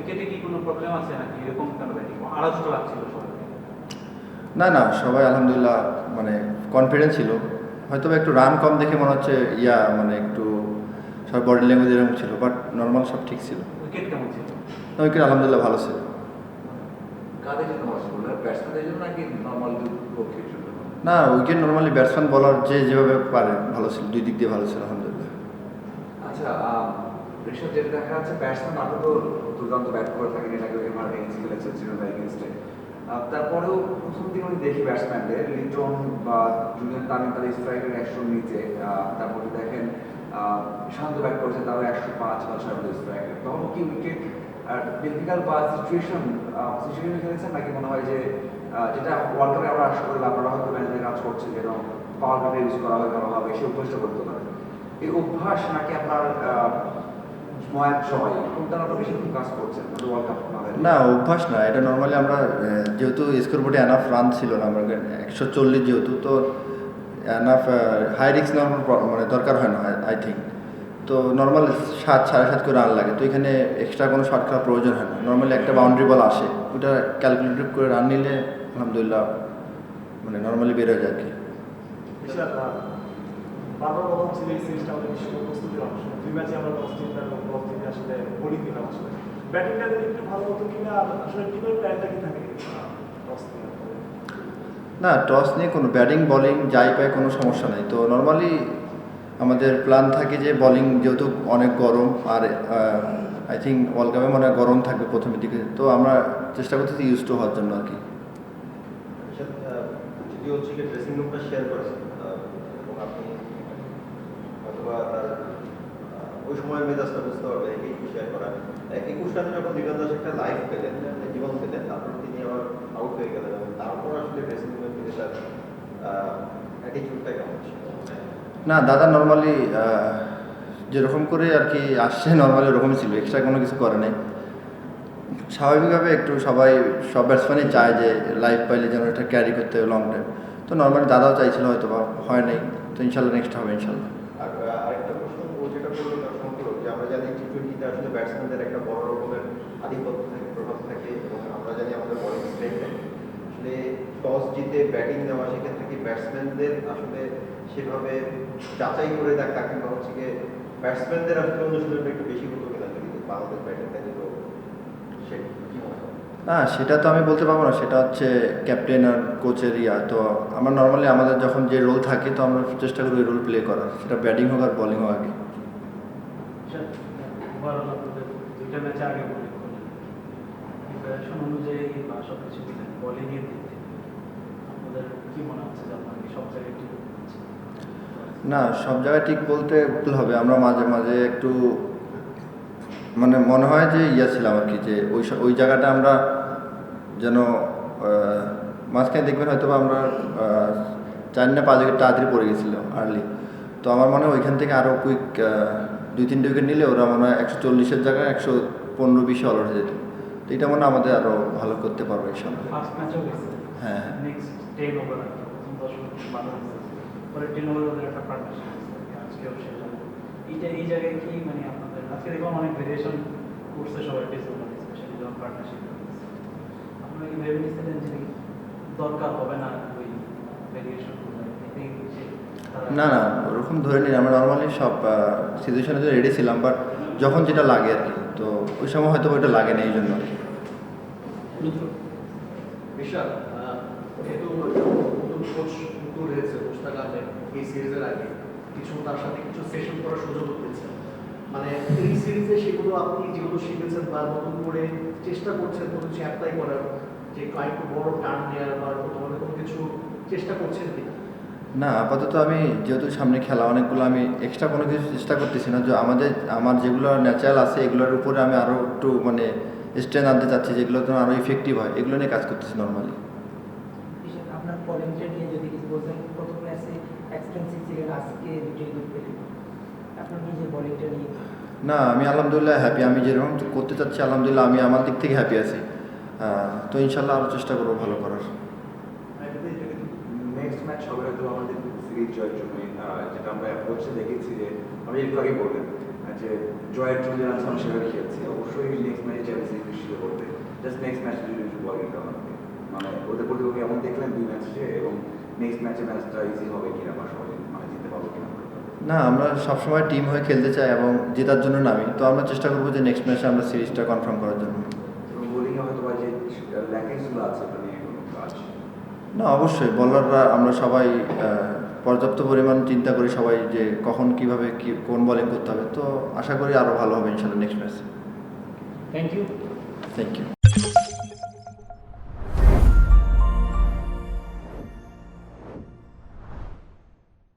উইকেটে কি কোনো প্রবলেম আছে নাকি এরকম কেন ব্যাটিং আড়াষ্ট লাগছিল সবাই? না না, সবাই আলহামদুলিল্লাহ মানে কনফিডেন্স ছিল। হয়তো একটু রান কম দেখে মনে হচ্ছে মানে একটু সব বডি ল্যাঙ্গুয়েজ এরকম ছিল, বাট নর্মাল সব ঠিক ছিল। উইকেট কেমন ছিল? উইকেট আলহামদুলিল্লাহ ভালো ছিল। কাদের জন্য ভালো ছিল? ব্যাটসম্যানদের জন্য নাকি নর্মাল পক্ষের জন্য? না, উইকেট নর্মালি ব্যাটসম্যান বলার যে যেভাবে পারে ভালো ছিল, দুই দিক দিয়ে ভালো ছিল আলহামদুলিল্লাহ। আচ্ছা, ঋষভ, যেটা দেখা যাচ্ছে ব্যাটসম্যান আপনি তো দুর্দান্ত ব্যাট করে থাকেন, এর আগে এমআর এগেন্সট খেলেছেন শ্রীলঙ্কা এগেন্সটে। তারপরেও প্রথম দিন আমি দেখি ব্যাটসম্যানদের লিটন বা জুনিয়র তামিম তাদের স্ট্রাইকের 100 নিচে, তারপরে দেখেন শান্ত ব্যাট করেছে তারও 105 বা 6 স্ট্রাইকের। তখন কি উইকেট ডিফিকাল্ট বা সিচুয়েশনে খেলেছেন, নাকি মনে হয় যে যেটা ওয়ার্ল্ড কাপে আমরা আশা করি আপনারা হয়তো ম্যানেজমেন্ট কাজ করছেন যেন পাওয়ার কাপে ইউজ করা হবে সে অভ্যাসটা করতে পারে, এই অভ্যাস নাকি আপনার সময় কোনটার আপনার বেশি কাজ করছেন ওয়ার্ল্ড কাপ? না, অভ্যাস না, এটা নর্মালি আমরা যেহেতু স্কোর বোর্ডে এনাফ রান ছিল না, আমরা 140 যেহেতু, তো এনাফ হাই রিস্ক নর্মাল মানে দরকার হয় না আই থিঙ্ক। তো নর্মাল 7-7.5 করে রান লাগে, তো এখানে এক্সট্রা কোনো শট খেলার প্রয়োজন হয় না। নর্মালি একটা বাউন্ডারি বল আসে, ওটা ক্যালকুলেটিভ করে রান নিলে আলহামদুলিল্লাহ মানে নর্মালি বের হয়ে যায় আর কি। বারবার কথা হচ্ছে যে এই সিরিজটা আমাদের বিশ্বকাপ প্রস্তুতির অংশ। 2 ম্যাচে আমরা টস জিতলাম এবং টস জিতে আসলে বোলিং দিলাম। আসলে ব্যাটিংটা যদি একটু ভালো হতো কিনা, আসলে টিমের প্ল্যানটা কি থাকে টস নিয়ে? না, টস নিয়ে কোনো ব্যাটিং বলিং যাই পায় কোনো সমস্যা নাই। তো নর্মালি আমাদের প্ল্যান থাকে যে বলিং যেহেতু অনেক গরম, আর আই থিঙ্ক ওয়ার্ল্ড কাপে মনে হয় গরম থাকবে প্রথমের দিকে, তো আমরা চেষ্টা করতেছি ইউজ টু হওয়ার জন্য আর কি। যদি হচ্ছে কি ড্রেসিং রুমটা শেয়ার করেছেন এবং আপনি অথবা তার ওই সময়ের মেজাজটা বুঝতে পারবে একটু শেয়ার করা। 21 রানে যখন লিটন দাস একটা লাইফ পেলেন, জীবন পেলেন, তারপর তিনি আবার আউট হয়ে গেলেন এবং তারপর আসলে ড্রেসিং রুমে ফিরে তার অ্যাটিটিউডটা কেমন ছিল? না, দাদা নর্মালি যেরকম করে আর কি আসছে নর্মালি ওরকমই ছিল, এক্সট্রা কোনো কিছু করে নাই। স্বাভাবিকভাবে একটু সব ব্যাটসম্যানই চায় যে লাইফ পাইলে যেন এটা ক্যারি করতে হবে লং টাইম। তো নর্মালি দাদাও চাইছিল, হয়তো বা হয় নাই, তো ইনশাল্লাহ নেক্সট হবে ইনশাল্লাহ। আর আরেকটা প্রশ্ন, ও যেটা বললো তার সম্পর্ক, যে আমরা জানি টি-20তে আসলে ব্যাটসম্যানদের একটা বড় রকমের আধিপত্য থাকে, প্রভাব থাকে, এবং আমরা জানি আমাদের বলিং স্ট্রেংথ আসলে টস জিতে ব্যাটিং নেওয়া, সেক্ষেত্রে কি ব্যাটসম্যানদের আসলে সেভাবে যাচাই করে দেখা, কিংবা হচ্ছে গিয়ে ব্যাটসম্যানদের আসলে অনুশীলনটা একটু বেশি হতো কিনা যদি বাংলাদেশ ব্যাটিংটা যেত, সে কি মনে হয়? না, সেটা তো আমি বলতে পারবো না, সেটা হচ্ছে ক্যাপ্টেন আর কোচের তো আমরা নর্মালি আমাদের যখন যে রোল থাকে তো আমরা চেষ্টা করি ওই রোল প্লে করার, সেটা ব্যাটিং হোক আর বলিং হোক আগে। ওভারঅল আপনাদের 2টা ম্যাচে আগে বোলিং করলেন, প্রিপারেশন অনুযায়ী বা সব কিছু দিলেন, বোলিংয়ের দিক থেকে আপনাদের কি মনে হচ্ছে যে আপনার কি সব জায়গায় ঠিক হচ্ছে? না, সব জায়গায় ঠিক বলতে ভুল হবে, আমরা মাঝে মাঝে একটু মানে মনে হয় যে ছিলাম আর কি, যে ওই জায়গাটা আমরা যেন মাঝখানে দেখবেন হয়তো বা আমরা 4 না 5 উইকেট তাড়াতাড়ি পড়ে গেছিলাম আর্লি। তো আমার মনে হয় ওইখান থেকে আরও কুইক 2-3 উইকেট নিলে ওরা মনে হয় 140-এর জায়গায় 115-20-এ অল হয়ে যেত। তো এটা মনে হয় আমাদের আরও ভালো করতে পারবো ইনশাল্লাহ। ফার্স্ট ম্যাচও গেছে, হ্যাঁ, নেক্সট 10 ওভার প্রথম 10 ওভার বাধা হয়েছে, পরে 10 ওভার ওদের একটা পার্টনারশিপ আজকেও সেটা এই জায়গায় কি মানে আপনাদের আজকে দেখলাম অনেক ভেরিয়েশন করছে সবাই ডিসেম্বর, স্পেশালি যখন পার্টনারশিপ আপনারা কি ভেবে নিচ্ছিলেন যে দরকার হবে না ওই ভেরিয়েশন? না না, ওরকম ধরে নিন, আমরা নর্মালি সব সিচুয়েশনে রেডি ছিলাম, বাট যখন যেটা লাগে আর কি, তো ওই সময় হয়তো ওইটা লাগে না এই জন্য আর কি। বিশাল যেহেতু নতুন কোচ নতুন হয়েছে মুস্তাকামের এই সিরিজের আগে কিছু তার সাথে কিছু সেশন করার সুযোগ পেয়েছে, মানে এই সিরিজে সেগুলো আপনি যেগুলো শিখেছেন বা নতুন করে চেষ্টা করছেন কোনো কিছু অ্যাপ্লাই করার, যে একটু বড় টার্ন নেওয়ার বা ধরনের কোনো কিছু চেষ্টা করছেন কিনা? না, আপাতত আমি যেহেতু সামনে খেলা অনেকগুলো, আমি এক্সট্রা কোনো কিছু চেষ্টা করতেছি না, যে আমার যেগুলো ন্যাচারাল আছে এগুলোর উপরে আমি আরও একটু মানে স্ট্রেন আনতে চাচ্ছি, যেগুলো তো আরও ইফেক্টিভ হয়, এগুলো নিয়ে কাজ করতেছি নর্মালি। আপনার বলিংটা নিয়ে যদি কিছু বলছেন, প্রথম ম্যাচে এক্সপেন্সিভ ছিলেন, আজকে দুটোই দুধ পেলেন, আপনার নিজের বলিংটা নিয়ে? না, আমি আলহামদুলিল্লাহ হ্যাপি, আমি যেরকম করতে চাচ্ছি আলহামদুলিল্লাহ আমি আমার দিক থেকে হ্যাপি আছি। তো ইনশাল্লাহ আরও চেষ্টা করবো ভালো করার। নেক্সট ম্যাচ হবে হয়তো আমাদের সিরিজ জয়ের জন্য, যেটা আমরা অ্যাপ্রোচে দেখেছি যে আমি একটু আগে বললেন যে জয়ের জন্য আমরা সেভাবে খেলছি, অবশ্যই নেক্সট ম্যাচে চ্যালেঞ্জ ওদের প্রতিযোগী এমন দেখলেন 2 ম্যাচে এবং নেক্সট ম্যাচটা ইজি হবে কিনা বা সবাই মানে জিততে পারবো কিনা? না, আমরা সবসময় টিম হয়ে খেলতে চাই এবং জেতার জন্য নামি। তো আমরা চেষ্টা করবো যে নেক্সট ম্যাচে আমরা সিরিজটা কনফার্ম করার জন্য। এবং বোলিংয়ে হয়তো বা যে ল্যাকিংসগুলো আছে ওটা নিয়ে কোনো কাজ। না, অবশ্যই বলাররা আমরা সবাই পর্যাপ্ত পরিমাণ চিন্তা করি সবাই যে কখন কিভাবে কোন বোলিং করতে হবে। তো আশা করি আরও ভালো হবে ইনশাল্লাহ নেক্সট ম্যাচে। Thank you. Thank you.